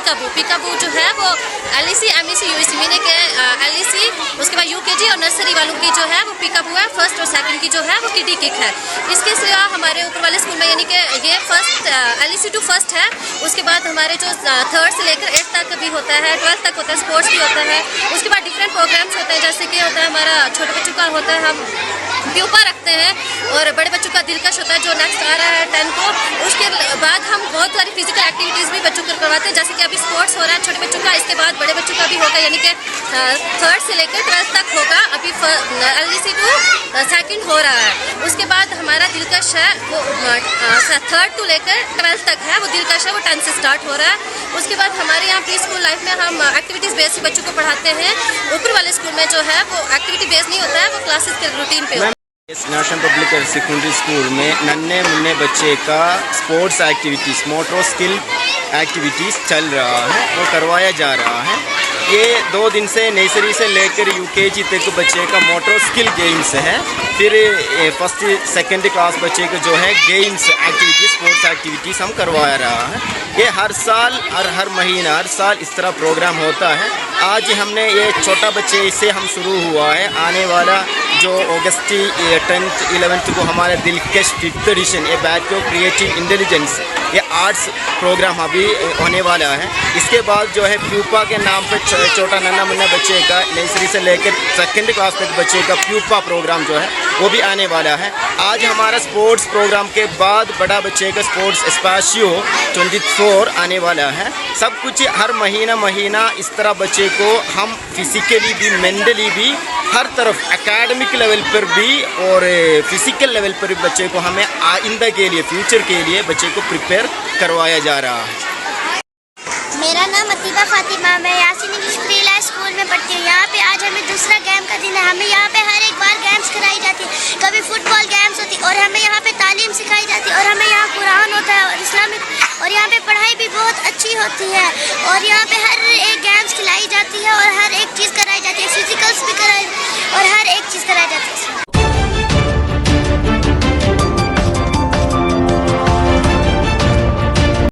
पीकाबू जो है वो LEC MEC UEC मीने के LEC, उसके बाद UKG और नर्सरी वालों की जो है वो पीकाबू है। फर्स्ट और सेकंड की जो है वो किडी किक है। इसके सिवा हमारे ऊपर वाले स्कूल में यानी कि ये फर्स्ट LEC टू फर्स्ट है। उसके बाद हमारे जो थर्ड से लेकर 8th तक भी होता है, 12th तक होता है, स्पोर्ट्स भी होता है। उसके बाद डिफरेंट प्रोग्राम्स होते हैं, जैसे कि होता है हमारा छोटे बच्चों का होता है, हम प्यूपा रखते हैं, और बड़े बच्चों का दिलकश होता है जो नेक्स्ट आ रहा है 10 को। उसके बाद हम बहुत सारी फिजिकल एक्टिविटीज़ भी बच्चों को करवाते हैं, जैसे कि अभी स्पोर्ट्स हो रहा है छोटे बच्चों का। इसके बाद बड़े बच्चों का भी होगा, यानी कि 3rd से लेकर 12th तक होगा। अभी LEC टू सेकंड हो रहा है। उसके बाद हमारा दिलकश है वो 3rd टू लेकर 12th तक है, वो दिलकश है वो 10 से स्टार्ट हो रहा है। उसके बाद हमारे यहाँ प्री स्कूल लाइफ में हम एक्टिविटीज़ बेस्ड बच्चों को पढ़ाते हैं। ऊपर वाले स्कूल में जो है वो एक्टिविटी बेस्ड नहीं होता है, वो क्लासेस के रूटीन पे होता है। इस नेशनल पब्लिक सेकेंडरी स्कूल में नन्हे मुन्ने बच्चे का sports activities, motor skill activities चल रहा है, वो करवाया जा रहा है। ये 2 दिन से नर्सरी से लेकर UKG तक बच्चे का मोटर स्किल गेम्स है। फिर फर्स्ट सेकेंड क्लास बच्चे को जो है गेम्स एक्टिविटीज़, स्पोर्ट्स एक्टिविटीज़ हम करवा रहा है। ये हर साल हर महीना हर साल इस तरह प्रोग्राम होता है। आज हमने ये छोटा बच्चे से हम शुरू हुआ है। आने वाला जो अगस्त 10th 11th को हमारे दिलकश 5th एडिशन, ये बैच ऑफ क्रिएटिव इंटेलिजेंस, ये आर्ट्स प्रोग्राम अभी होने वाला है। इसके बाद जो है प्यूपा के नाम पर छोटा नन्हा मुन्ना बच्चे का नर्सरी से लेकर 2nd क्लास तक बच्चे का प्यूपा प्रोग्राम जो है वो भी आने वाला है। आज हमारा स्पोर्ट्स प्रोग्राम के बाद बड़ा बच्चे का स्पोर्ट्स स्पेशियो 24 आने वाला है। सब कुछ हर महीना इस तरह बच्चे को हम फिजिकली भी मेंटली भी हर तरफ एकेडमिक लेवल पर भी और फिजिकल लेवल पर भी बच्चे को हमें आइंदा के लिए, फ्यूचर के लिए बच्चे को प्रिपेयर करवाया जा रहा है। मेरा नाम अतीबा फातिमा, मैं Yasin English pre high school में पढ़ती हूँ। यहाँ पे आज हमें दूसरा गेम का दिन है। हमें यहाँ पे हर एक बार गेम्स कराई जाती है, कभी फुटबॉल गेम्स होती और हमें यहाँ पे तालीम सिखाई जाती है, और हमें यहाँ कुरान होता है और इस्लामिक, और यहाँ पे पढ़ाई भी बहुत अच्छी होती है, और यहाँ पे हर एक गेम्स खिलाई जाती है और हर एक चीज़ कराई जाती है, फिजिकल्स भी कराई और हर एक चीज़ कराई जाती है।